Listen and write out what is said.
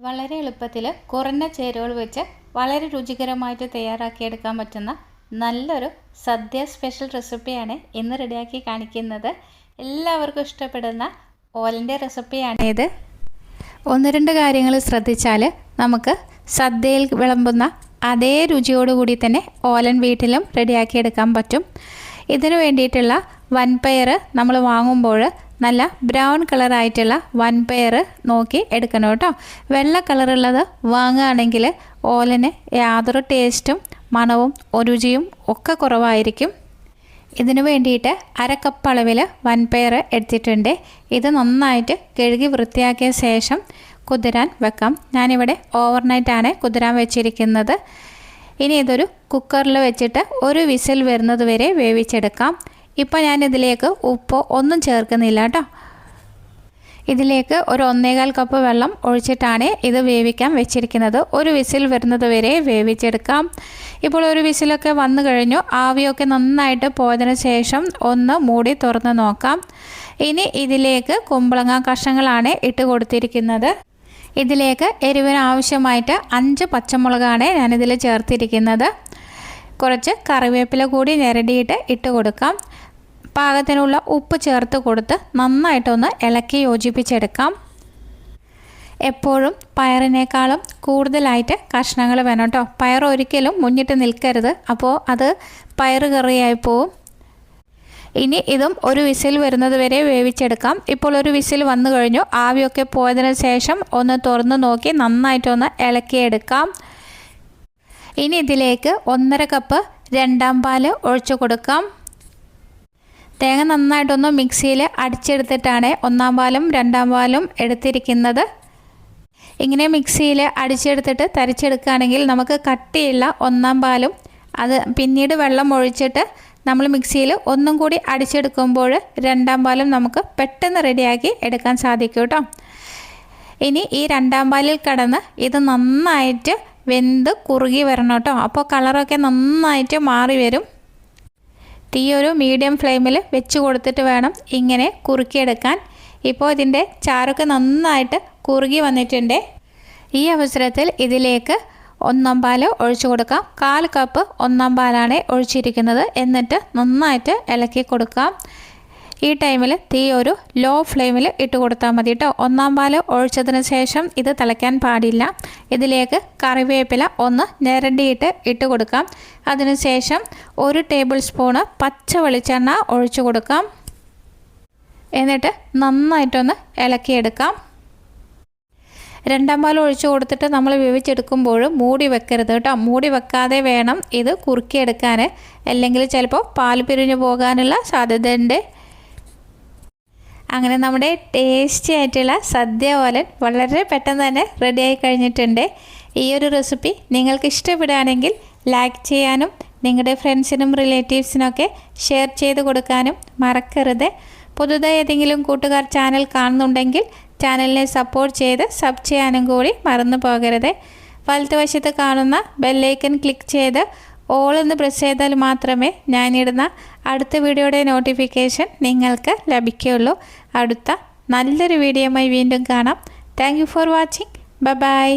വളരെ എളുപ്പത്തിൽ കുറഞ്ഞ ചേരുവകൾ വെച്ച് വളരെ രുചികരമായിട്ട് തയ്യാറാക്കിയെടുക്കാൻ പറ്റുന്ന നല്ലൊരു സദ്യ സ്പെഷ്യൽ റെസിപ്പിയാണ് ഇന്ന് റെഡിയാക്കി കാണിക്കുന്നത്. എല്ലാവർക്കും ഇഷ്ടപ്പെടുന്ന ഓലൻ്റെ റെസിപ്പിയാണിത്. ഒന്ന് രണ്ട് കാര്യങ്ങൾ ശ്രദ്ധിച്ചാൽ നമുക്ക് സദ്യയിൽ വിളമ്പുന്ന അതേ രുചിയോടുകൂടി തന്നെ ഓലൻ വീട്ടിലും റെഡിയാക്കിയെടുക്കാൻ പറ്റും. ഇതിനു വേണ്ടിയിട്ടുള്ള വൻപയർ നമ്മൾ വാങ്ങുമ്പോൾ നല്ല ബ്രൗൺ കളറായിട്ടുള്ള വൻപയർ നോക്കി എടുക്കണം കേട്ടോ. വെള്ള കളറുള്ളത് വാങ്ങുകയാണെങ്കിൽ ഓലന് യാതൊരു ടേസ്റ്റും മണവും രുചിയും ഒക്കെ കുറവായിരിക്കും. ഇതിനു വേണ്ടിയിട്ട് 1/2 കപ്പ് അളവിൽ വൻപയർ എടുത്തിട്ടുണ്ട്. ഇത് നന്നായിട്ട് കഴുകി വൃത്തിയാക്കിയ ശേഷം കുതിരാൻ വെക്കാം. ഞാനിവിടെ ഓവർനൈറ്റാണ് കുതിരാൻ വെച്ചിരിക്കുന്നത്. ഇനി ഇതൊരു കുക്കറിൽ വെച്ചിട്ട് ഒരു വിസിൽ വരുന്നത് വരെ വേവിച്ചെടുക്കാം. ഇപ്പോൾ ഞാനിതിലേക്ക് ഉപ്പോ ഒന്നും ചേർക്കുന്നില്ല കേട്ടോ. ഇതിലേക്ക് ഒരു 1.25 കപ്പ് വെള്ളം ഒഴിച്ചിട്ടാണ് ഇത് വേവിക്കാൻ വെച്ചിരിക്കുന്നത്. ഒരു വിസിൽ വരുന്നത് വരെ വേവിച്ചെടുക്കാം. ഇപ്പോൾ ഒരു വിസിലൊക്കെ വന്നു കഴിഞ്ഞു. ആവിയൊക്കെ നന്നായിട്ട് പോയതിനു ശേഷം ഒന്ന് മൂടി തുറന്ന് നോക്കാം. ഇനി ഇതിലേക്ക് കുമ്പളങ്ങ കഷ്ണങ്ങളാണ് ഇട്ട് കൊടുത്തിരിക്കുന്നത്. ഇതിലേക്ക് എരിവിന് ആവശ്യമായിട്ട് 5 പച്ചമുളകാണ് ഞാനിതിൽ ചേർത്തിരിക്കുന്നത്. കുറച്ച് കറിവേപ്പില കൂടി ഞെരടിയിട്ട് ഇട്ട് കൊടുക്കാം. പാകത്തിനുള്ള ഉപ്പ് ചേർത്ത് കൊടുത്ത് നന്നായിട്ടൊന്ന് ഇളക്കി യോജിപ്പിച്ചെടുക്കാം. എപ്പോഴും പയറിനേക്കാളും കൂടുതലായിട്ട് കഷ്ണങ്ങൾ വേണം കേട്ടോ. പയർ ഒരിക്കലും മുന്നിട്ട് നിൽക്കരുത്, അപ്പോൾ അത് പയർ കറിയായി പോവും. ഇനി ഇതും ഒരു വിസിൽ വരുന്നത് വരെ വേവിച്ചെടുക്കാം. ഇപ്പോൾ ഒരു വിസിൽ വന്നു കഴിഞ്ഞു. ആവിയൊക്കെ പോയതിന് ശേഷം ഒന്ന് തുറന്ന് നോക്കി നന്നായിട്ടൊന്ന് ഇളക്കിയെടുക്കാം. ഇനി ഇതിലേക്ക് 1.5 കപ്പ് രണ്ടാം പാൽ ഒഴിച്ചു കൊടുക്കാം. തേങ്ങ നന്നായിട്ടൊന്ന് മിക്സിയിൽ അടിച്ചെടുത്തിട്ടാണ് 1-ാം പാലും 2-ാം പാലും എടുത്തിരിക്കുന്നത്. ഇങ്ങനെ മിക്സിയിൽ അടിച്ചെടുത്തിട്ട് തരിച്ചെടുക്കുകയാണെങ്കിൽ നമുക്ക് കട്ടിയുള്ള 1-ാം പാലും അത് പിന്നീട് വെള്ളം ഒഴിച്ചിട്ട് നമ്മൾ മിക്സിയിൽ ഒന്നും കൂടി അടിച്ചെടുക്കുമ്പോൾ 2-ാം പാലും നമുക്ക് പെട്ടെന്ന് റെഡിയാക്കി എടുക്കാൻ സാധിക്കും കേട്ടോ. ഇനി ഈ 2-ാം പാലിൽ കടന്ന് ഇത് നന്നായിട്ട് വെന്ത് കുറുകി വരണം കേട്ടോ. അപ്പോൾ കളറൊക്കെ നന്നായിട്ട് മാറി വരും. തീ ഒരു മീഡിയം ഫ്ലെയിമിൽ വെച്ച് കൊടുത്തിട്ട് വേണം ഇങ്ങനെ കുറുക്കിയെടുക്കാൻ. ഇപ്പോൾ ഇതിൻ്റെ ചാറൊക്കെ നന്നായിട്ട് കുറുകി വന്നിട്ടുണ്ട്. ഈ അവസരത്തിൽ ഇതിലേക്ക് 1-ാം പാൽ ഒഴിച്ചു കൊടുക്കാം. 1/4 കപ്പ് 1-ാം പാലാണ് ഒഴിച്ചിരിക്കുന്നത്. എന്നിട്ട് നന്നായിട്ട് ഇളക്കി കൊടുക്കാം. ഈ ടൈമിൽ തീ ഒരു ലോ ഫ്ലെയിമിൽ ഇട്ട് കൊടുത്താൽ മതി കേട്ടോ. 1-ാം പാൽ ഒഴിച്ചതിന് ശേഷം ഇത് തിളയ്ക്കാൻ പാടില്ല. ഇതിലേക്ക് കറിവേപ്പില ഒന്ന് ഞെരടിയിട്ട് ഇട്ട് കൊടുക്കാം. അതിനുശേഷം 1 ടേബിൾ സ്പൂണ് പച്ച വെളിച്ചെണ്ണ ഒഴിച്ചു കൊടുക്കാം. എന്നിട്ട് നന്നായിട്ടൊന്ന് ഇളക്കിയെടുക്കാം. 2-ാം പാൽ ഒഴിച്ചു കൊടുത്തിട്ട് നമ്മൾ വേവിച്ചെടുക്കുമ്പോൾ മൂടി വെക്കരുത് കേട്ടോ. മൂടി വെക്കാതെ വേണം ഇത് കുറുക്കിയെടുക്കാൻ, അല്ലെങ്കിൽ ചിലപ്പോൾ പാൽ പിരിഞ്ഞു പോകാനുള്ള സാധ്യതയുണ്ട്. അങ്ങനെ നമ്മുടെ ടേസ്റ്റി ആയിട്ടുള്ള സദ്യ ഓലൻ വളരെ പെട്ടെന്ന് തന്നെ റെഡിയായി കഴിഞ്ഞിട്ടുണ്ട്. ഈ ഒരു റെസിപ്പി നിങ്ങൾക്ക് ഇഷ്ടപ്പെടുകയാണെങ്കിൽ ലൈക്ക് ചെയ്യാനും നിങ്ങളുടെ ഫ്രണ്ട്സിനും റിലേറ്റീവ്സിനൊക്കെ ഷെയർ ചെയ്ത് കൊടുക്കാനും മറക്കരുത്. പുതുതായി ഏതെങ്കിലും കൂട്ടുകാർ ചാനൽ കാണുന്നുണ്ടെങ്കിൽ ചാനലിനെ സപ്പോർട്ട് ചെയ്ത് സബ് ചെയ്യാനും കൂടി മറന്നു പോകരുത്. വലതുവശത്ത് കാണുന്ന ബെല്ലൈക്കൺ ക്ലിക്ക് ചെയ്ത് ഓൾ എന്ന് പ്രസ് ചെയ്താൽ മാത്രമേ ഞാനിടുന്ന അടുത്ത വീഡിയോയുടെ നോട്ടിഫിക്കേഷൻ നിങ്ങൾക്ക് ലഭിക്കുകയുള്ളൂ. അടുത്ത നല്ലൊരു വീഡിയോയുമായി വീണ്ടും കാണാം. Thank you for watching. By.